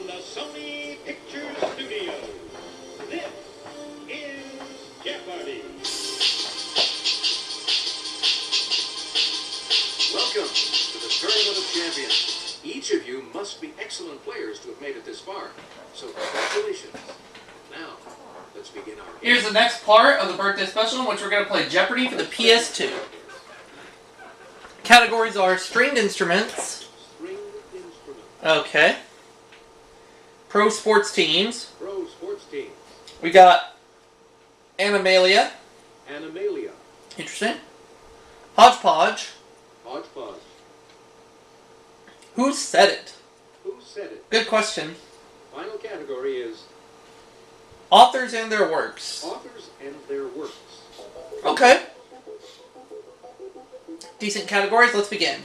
From the Sony Pictures Studios, this is Jeopardy! Welcome to the Tournament of Champions. Each of you must be excellent players to have made it this far. So congratulations. Now, let's begin our game. Here's the next part of the birthday special in which we're going to play Jeopardy for the PS2. Categories are stringed instruments. Stringed instruments. Okay. Pro sports teams. Pro sports teams. We got Animalia. Animalia. Interesting. Hodgepodge. Hodgepodge. Who said it? Who said it? Good question. Final category is Authors and their works. authors and their works. Okay. Decent categories. Let's begin.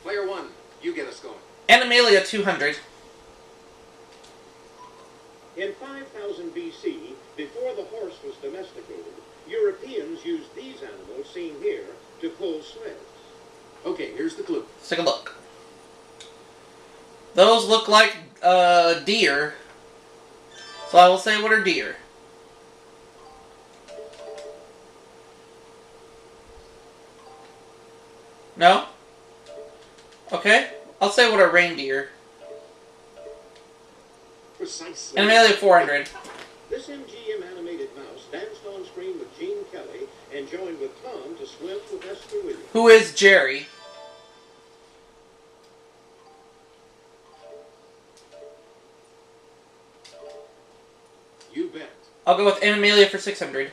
Player one, you get us going. Animalia 200. In 5000 BC, before the horse was domesticated, Europeans used these animals seen here to pull sleds. Okay, here's the clue. Let's take a look. Those look like deer. So I will say what are deer. No? Okay. I'll say what are reindeer. Precisely. Animalia 400. This MGM animated mouse danced on screen with Gene Kelly and joined with Tom to swim with Esther Williams. Who is Jerry? You bet. I'll go with Animalia for 600.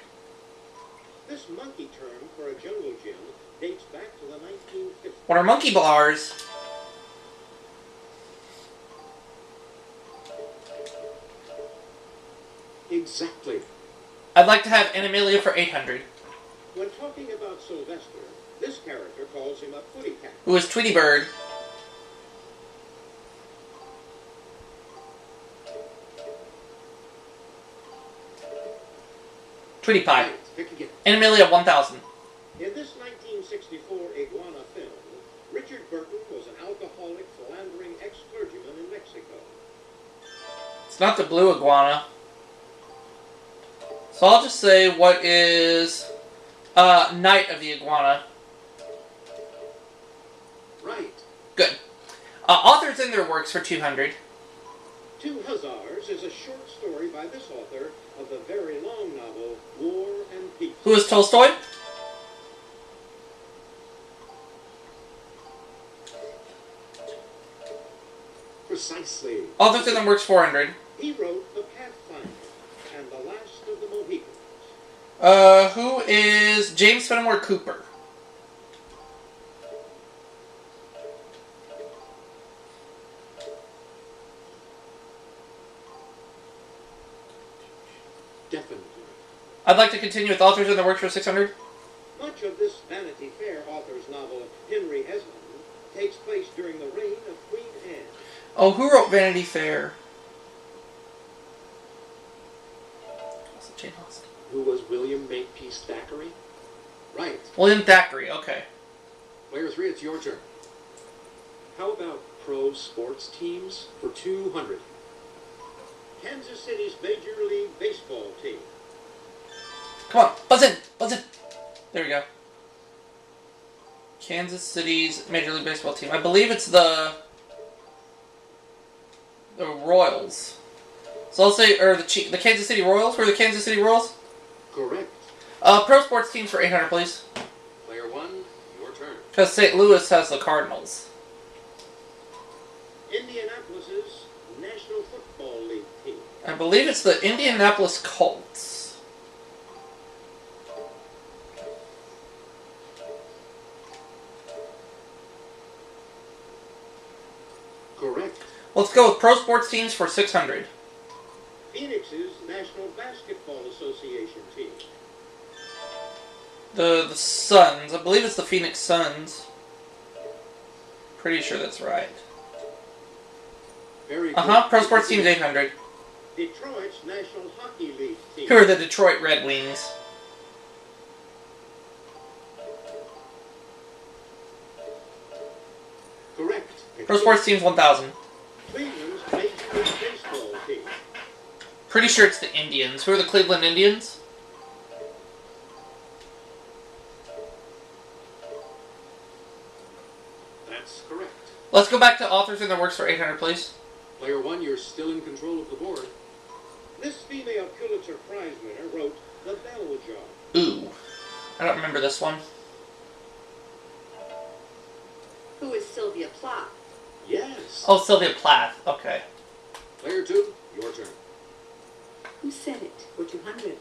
This monkey term for a jungle gym dates back to the 1950s. What are monkey bars? Exactly. I'd like to have Animalia for 800. When talking about Sylvester, this character calls him a footy cat. Who is Tweety Bird? Tweety Pie. Right, pick again. Animalia 1000. In this 1964 iguana film, Richard Burton was an alcoholic, philandering ex-clergyman in Mexico. It's not the blue iguana. So I'll just say what is Night of the Iguana. Right. Good. Authors and their works for 200. Two Hussars is a short story by this author of the very long novel War and Peace. Who is Tolstoy? Precisely. Authors and their works 400. He wrote The Pathfinder and The Last of the Mohicans. Who is James Fenimore Cooper? Definitely. I'd like to continue with authors and their works for 600. Much of this Vanity Fair author's novel, Henry Esmond, takes place during the reign of Queen Anne. Oh, who wrote Vanity Fair? Jane Austen. Who was William Makepeace Thackeray? Right. William Thackeray, okay. Player three, it's your turn. How about pro sports teams for 200? Kansas City's Major League Baseball team. Come on, buzz in, buzz in. There we go. Kansas City's Major League Baseball team. I believe it's the Royals. So I'll say, or the Kansas City Royals. Who are the Kansas City Royals? Correct. Pro sports teams for 800, please. Player one, your turn. Because St. Louis has the Cardinals. Indianapolis's National Football League team. I believe it's the Indianapolis Colts. Correct. Let's go with pro sports teams for 600. Phoenix's National Basketball Association team. The Suns. I believe it's the Phoenix Suns. Pretty sure that's right. Very good. Pro sports teams 800. Detroit's National Hockey League team. Who are the Detroit Red Wings? Correct. Pro sports teams 1000. Cleveland's Major League Baseball Pretty sure it's the Indians. Who are the Cleveland Indians? That's correct. Let's go back to authors and their works for 800, please. Player 1, you're still in control of the board. This female Pulitzer Prize winner wrote The Bell Jar. Ooh. I don't remember this one. Who is Sylvia Plath? Yes. Oh, Sylvia Plath. Okay. Player 2, your turn. Who said it for 200?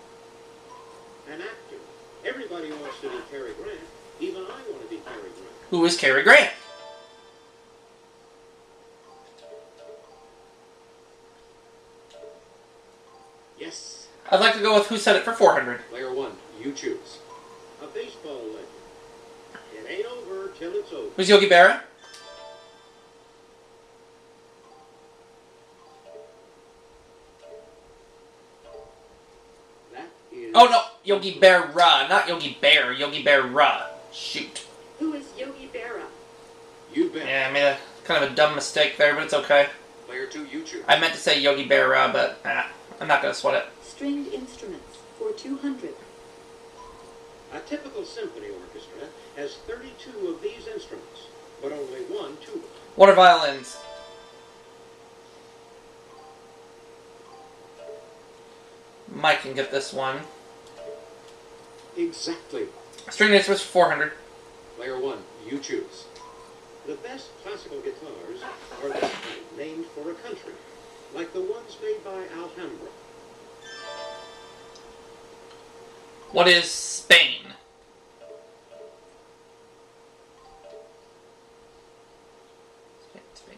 An actor. Everybody wants to be Cary Grant. Even I want to be Cary Grant. Who is Cary Grant? Yes. I'd like to go with Who Said It for 400. Player 1, you choose. A baseball legend. It ain't over till it's over. Who's Yogi Berra? That is... Oh no, Yogi Berra, not Yogi Bear. Yogi Berra. Shoot. Who is Yogi Berra? You bet. Yeah, I made a kind of a dumb mistake there, but it's okay. Player 2, you choose. I meant to say Yogi Berra, but I'm not gonna sweat it. Stringed instruments for 200. A typical symphony orchestra has 32 of these instruments, but only one tuba. What are violins? Mike can get this one. Exactly. String instruments for 400. Player 1, you choose. The best classical guitars are this kind, named for a country, like the ones made by Alhambra. What is Spain?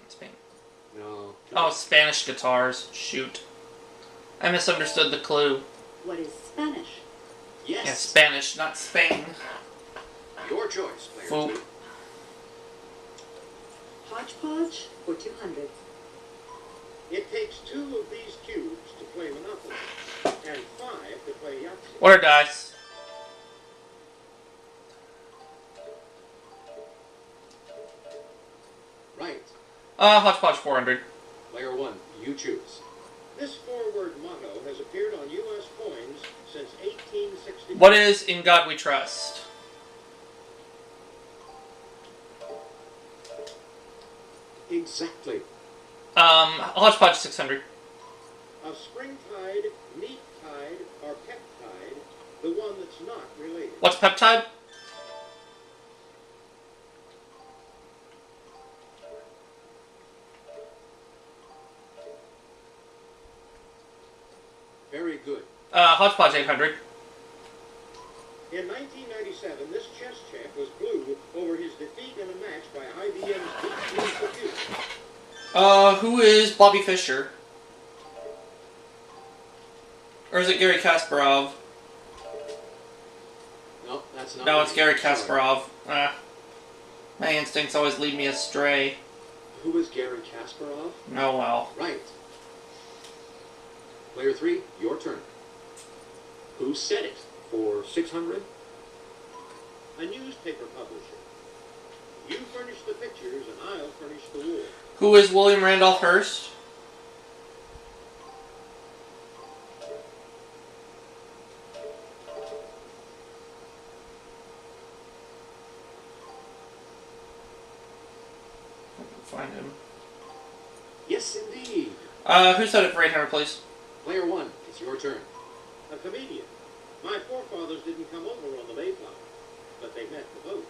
Spain. No. Oh, Spanish guitars. Shoot. I misunderstood the clue. What is Spanish? Yes. Yeah, Spanish, not Spain. Your choice, player Fool. 2. Hodgepodge for 200. It takes 2 of these cubes to play Monopoly, and 5 to play Yahtzee. What are dice? Right. Hodgepodge 400. Player 1, you choose. This four-word motto has appeared on U.S. coins since 1860. What is In God We Trust? Exactly. Hodgepodge 600. A spring-tide, neat-tide, or peptide, the one that's not related. What's peptide? Very good. Hodgepodge 800. In 1997, this chess champ was blue over his defeat in a match by IBM's Deep Blue computer. Who is Bobby Fischer? Or is it Gary Kasparov? No, that's not. No, it's Gary Sorry. Kasparov. My instincts always lead me astray. Who is Gary Kasparov? Oh well. Right. Player 3, your turn. Who said it for 600? A newspaper publisher. You furnish the pictures and I'll furnish the wool. Who is William Randolph Hearst? Find him. Yes, indeed. Who said it for 800, please? Player 1, it's your turn. A comedian. My forefathers didn't come over on the Mayflower, but they met the boat.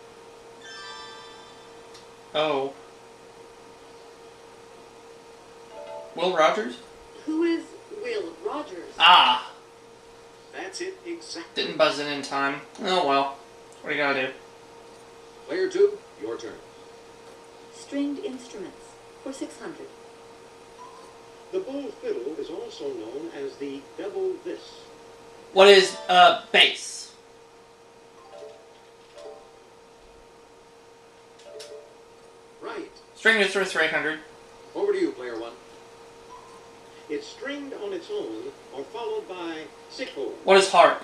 Oh. Will Rogers? Who is Will Rogers? Ah. That's it, exactly. Didn't buzz in time. Oh well. What do you gotta do? Player 2, your turn. Stringed instruments for 600. The bow fiddle is also known as the double this. What is, bass? Right. String instruments for 800. Over to you, player 1. It's stringed on its own or followed by sickle. What is harp?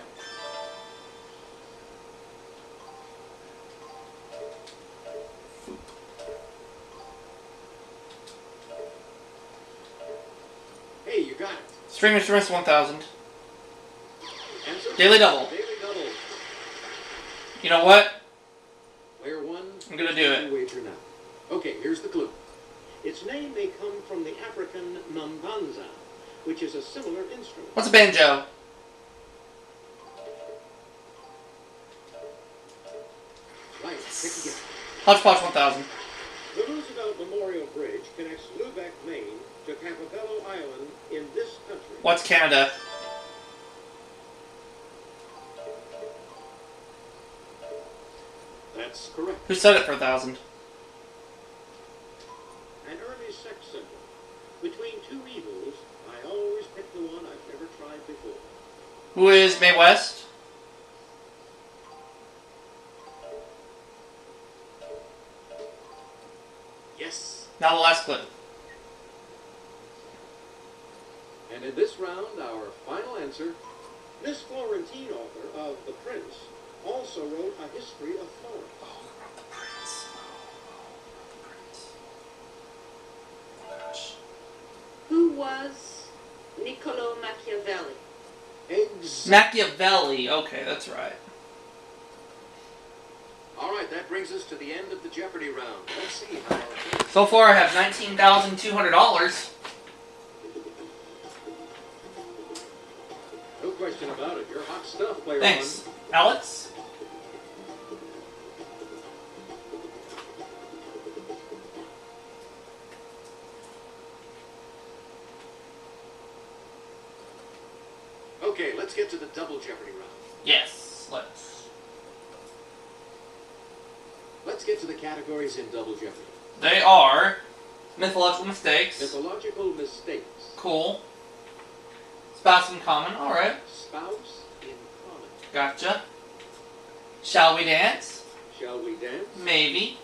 Hey, you got got it. String instruments 1,000. Answer? Daily double. Daily double. You know what? Player 1. I'm gonna do it. Wager now. Okay, here's the clue. Its name may come from the African nambanza, which is a similar instrument. What's a banjo? Right, pick again. Hodgepodge 1,000. The Roosevelt Memorial Bridge connects Lubec, Maine to Campobello Island in this country. What's Canada? That's correct. Who said it for 1,000? An early sex symbol. Between two evils, I always pick the one I've never tried before. Who is Mae West? Yes. Now the last clip. And in this round, our final answer. This Florentine author of The Prince also wrote a history of Florence. Oh, the Prince. Oh, the Prince. Who was Niccolo Machiavelli? Eggs. Machiavelli. Okay, that's right. All right, that brings us to the end of the Jeopardy round. Let's see how. So far, I have $19,200. No question about it. You're hot stuff, player Thanks, one. Alex. Okay, let's get to the double Jeopardy round. Yes, let's. Let's get to the categories in double Jeopardy. They are mythological mistakes. Mythological mistakes. Cool. Spouse in common. All right. Spouse in common. Gotcha. Shall we dance? Shall we dance? Maybe.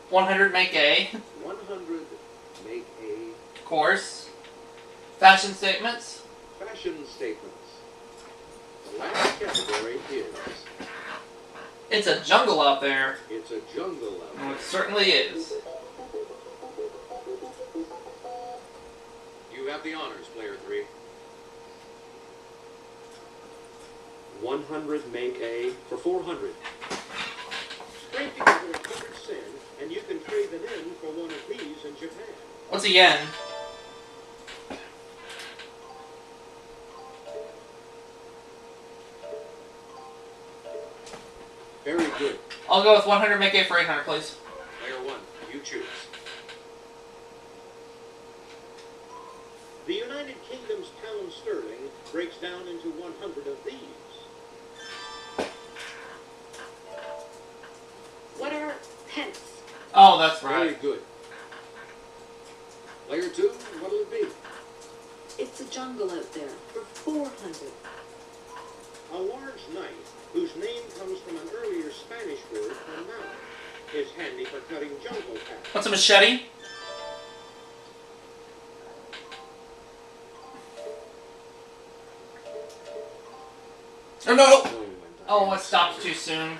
100 make A. 100 make a Course. Fashion statements. fashion statements. The last category is It's a jungle out there. it's a jungle out Oh, there. it certainly is. You have the honors, player 3. 100 make a for 400. Scrape together 100 sen, and you can trade them in for one of these in Japan. What's a yen? Very good. I'll go with 100 make A for 800, please. Player 1, you choose. The United Kingdom's pound sterling breaks down into 100 of these. What are pence? Oh, that's Very right. good. Player 2, what'll it be? It's a jungle out there for 400. A large knife, whose name comes from an earlier Spanish word for mountain, is handy for cutting jungle paths. What's a machete? Oh, no. No, and Oh, I stopped too soon.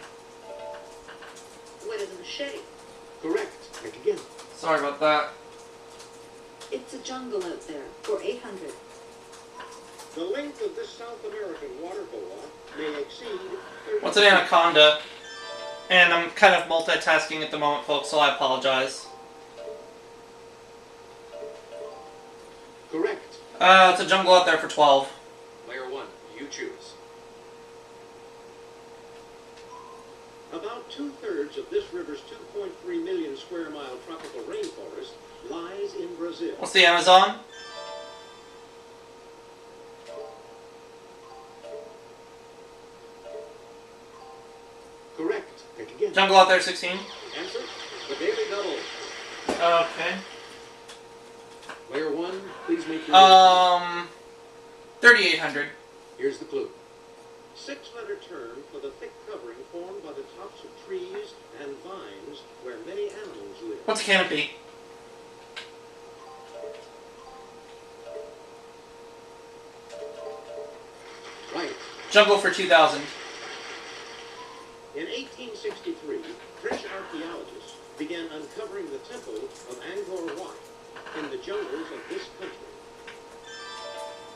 What is a machete? Correct. Pick again. Sorry about that. It's a jungle out there for 800. The length of this South American water boa may exceed 30 What's an anaconda? And I'm kind of multitasking at the moment, folks, so I apologize. Correct. It's a jungle out there for 12. Player 1, you choose. About 2/3 of this river's 2.3 million square mile tropical rainforest lies in Brazil. What's the Amazon? Correct. Pick again. Jungle out there 16. Answer, the Daily Double. Okay. Player 1, please make your 3,800. Here's the clue. 6-letter term for the thick covering formed by the tops of trees and vines where many animals live. What's a canopy? Right. Jungle for 2,000. In 1863, French archaeologists began uncovering the temple of Angkor Wat in the jungles of this country.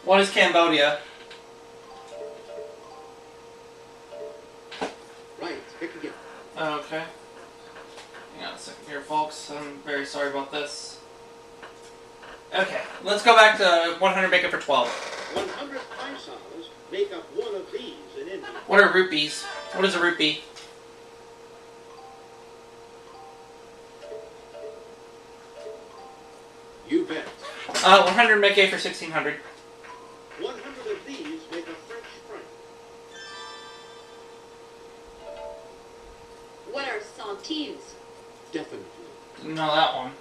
What is Cambodia? Right. Pick again. Okay. Hang on a second here, folks. I'm very sorry about this. Okay, let's go back to 100, make it for 12. 100 paisas make up one of these in India. What are rupees? What is a rupee? You bet. 100, make A for 1600. 100 of these make a French franc. What are centimes? Definitely. Didn't know that one.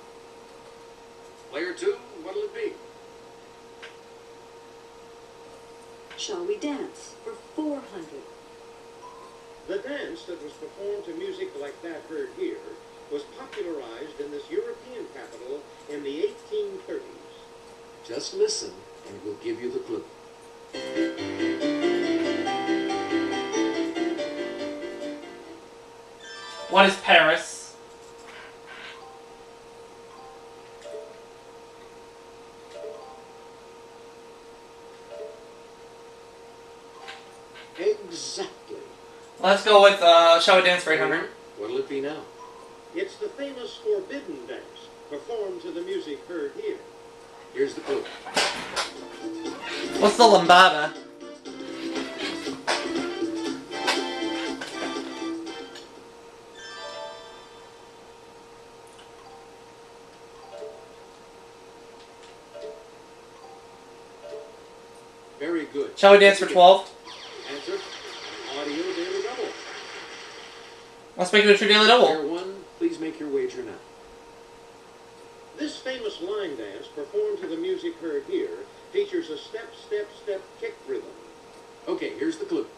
Player 2, what'll it be? Shall we dance for 400? The dance that was performed to music like that heard here was popularized in this European capital in the 1830s. Just listen, and we'll give you the clue. What is Paris? Exactly. Let's go with, shall we dance for 800? What'll it be now? It's the famous forbidden dance performed to the music heard here. Here's the clue. What's the lambada? Very good. Shall we dance for 12? Answer, audio daily double. Let's make it a true daily double. Player 1, please make your wager now. This famous line dance performed to the music heard here features a step, step, step kick rhythm. Okay, here's the clue.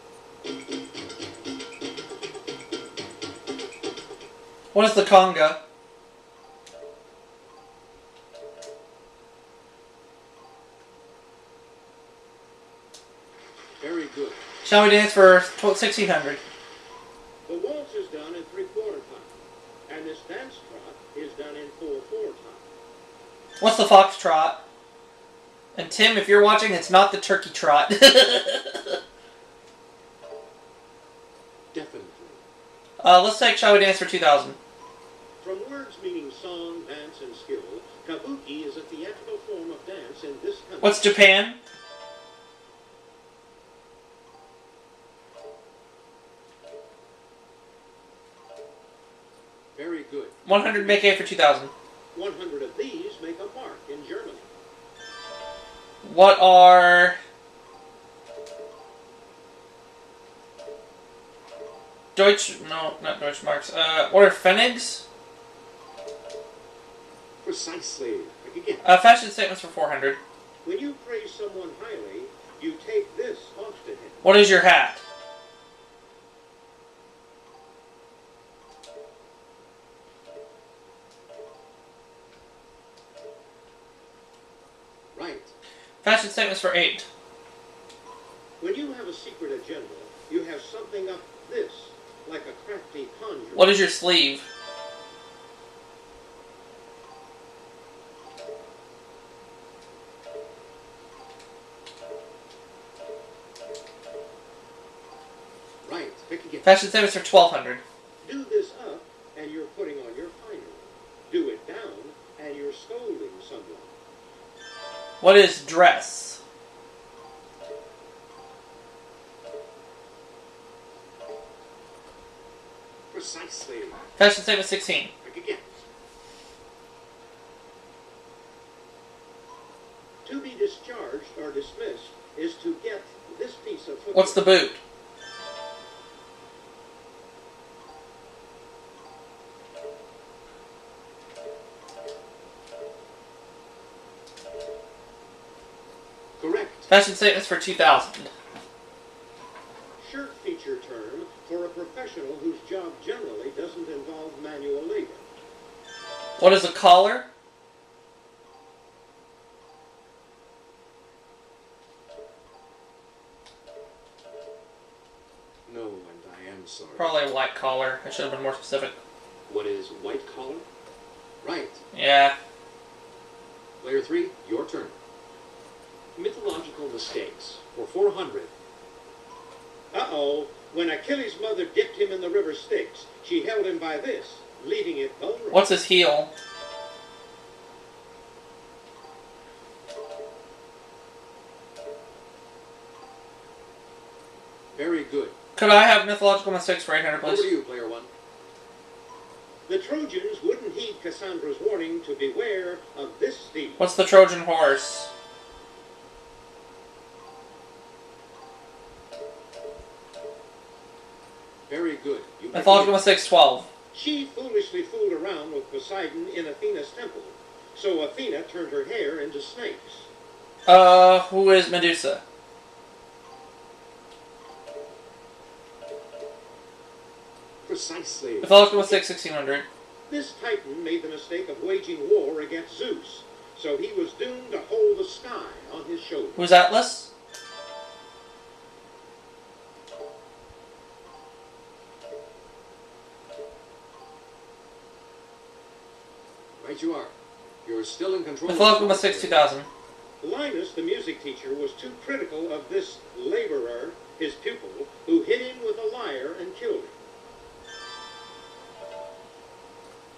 What is the conga? Very good. Shall we dance for 1600? The waltz is done in 3/4 time, and this dance trot is done in 4/4 time. What's the foxtrot? And Tim, if you're watching, it's not the turkey trot. Definitely. Let's take Shall We Dance for 2000. From words meaning song, dance, and skill, kabuki is a theatrical form of dance in this country. What's Japan? Very good. 100, make A for 2000. 100 of these make a mark in Germany. What are... Deutsch... No, not Deutschmarks. What are Pfennigs? Precisely. Like again. Fashion statements for 400. When you praise someone highly, you take this off to him. What is your hat? Right. Fashion statements for 8. When you have a secret agenda, you have something up this, like a crafty conjurer. What is your sleeve? Right. Pick again. Fashion statements for 1200. Do this up, and you're putting on your finery. Do it down, and you're scolding someone. What is dress? Precisely. Fashion statement 16. Pick again. To be discharged or dismissed is to get this piece of footwear. What's the boot? Correct. Fashion statements for 2000. Shirt feature term for a professional whose job generally doesn't involve manual labor. What is a collar? No, and I am sorry. Probably a white collar. I should have been more specific. What is white collar? Right. Yeah. Player 3, your turn. Mythological mistakes for 400. Uh-oh. When Achilles' mother dipped him in the river Styx, she held him by this, leaving it vulnerable. What's his heel? Very good. Could I have mythological mistakes for 800, Over to please? you, player one. The Trojans wouldn't heed Cassandra's warning to beware of this steed. What's the Trojan horse? Very good. You Mythological mistakes 12. She foolishly fooled around with Poseidon in Athena's temple, so Athena turned her hair into snakes. Who is Medusa? Precisely. Mythological mistakes 1600. This Titan made the mistake of waging war against Zeus, so he was doomed to hold the sky on his shoulders. Who's Atlas? Right you are. You're still in control. Mythological mistakes 2000. Linus, the music teacher, was too critical of this laborer, his pupil, who hit him with a lyre and killed him.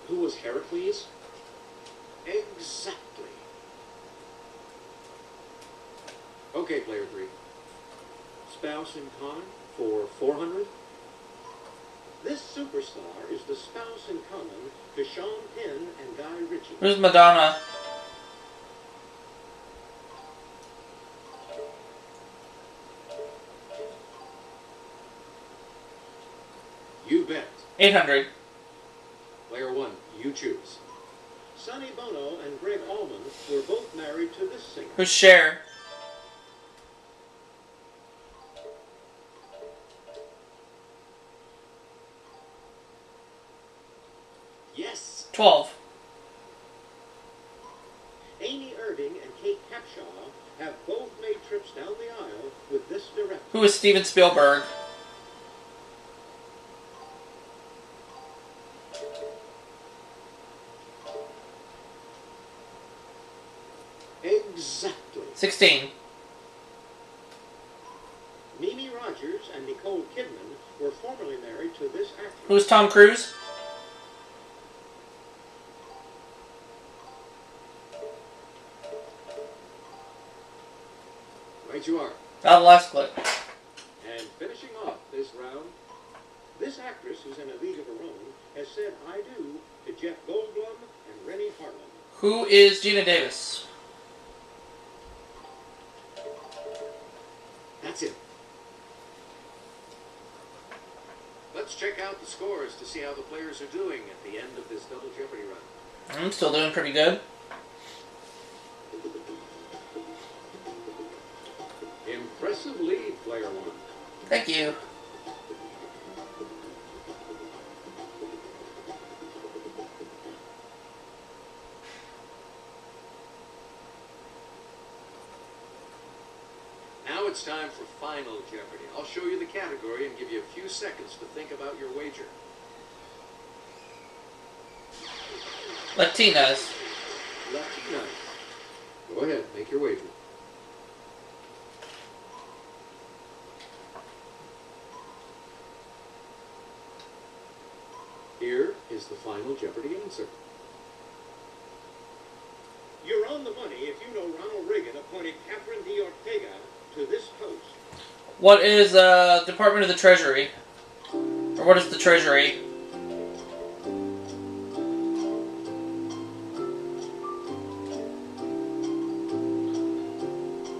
Who was Heracles? Exactly. Okay, player three. Spouse in common for 400. This superstar is the spouse in common to Sean Penn and Guy Ritchie. Who's Madonna? You bet. 800. Player one, you choose. Sonny Bono and Greg Allman were both married to this singer. Who's Cher? Yes. 12. Amy Irving and Kate Capshaw have both made trips down the aisle with this director. Who is Steven Spielberg? Exactly. 16. Mimi Rogers and Nicole Kidman were formerly married to this actress. Who's Tom Cruise? Right you are. That last clip. And finishing off this round, this actress, who's in a league of her own, has said "I do" to Jeff Goldblum and Rennie Harlan. Who is Gina Davis? That's it. Let's check out the scores to see how the players are doing at the end of this double Jeopardy run. I'm still doing pretty good. Impressive lead, player one. Thank you. Now it's time for Final Jeopardy. I'll show you the category and give you a few seconds to think about your wager. Latinas. Latinas. Go ahead, make your wager. Here is the Final Jeopardy answer. You're on the money if you know Ronald Reagan appointed Catherine D. Ortega to this post. What is Department of the Treasury? Or what is the Treasury?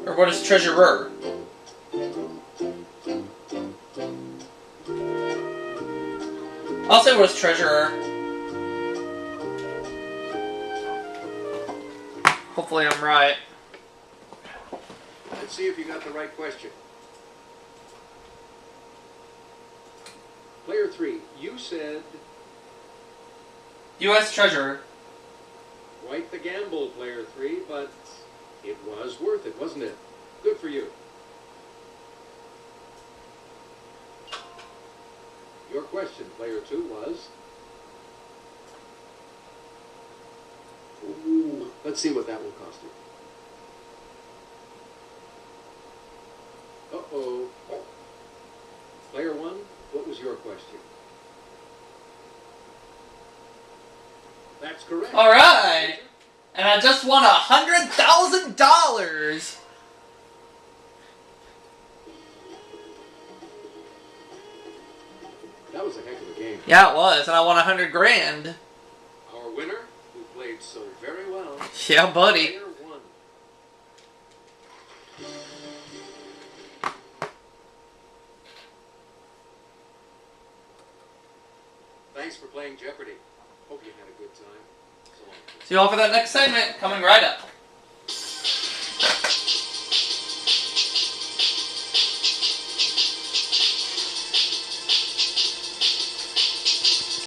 Or what is Treasurer? I'll say what is Treasurer. Hopefully I'm right. Let's see if you got the right question. Player three, you said U.S. Treasurer. quite the gamble, player three, but it was worth it, wasn't it? Good for you. Your question, player two, was... Ooh, let's see what that will cost you. your question. That's correct. All right. And I just won $100,000. That was a heck of a game. Yeah, it was, and I won $100 grand. Our winner, who played so very well. Yeah, buddy. Player one. Thanks for playing Jeopardy. Hope you had a good time. So long. See you all for that next segment coming right up.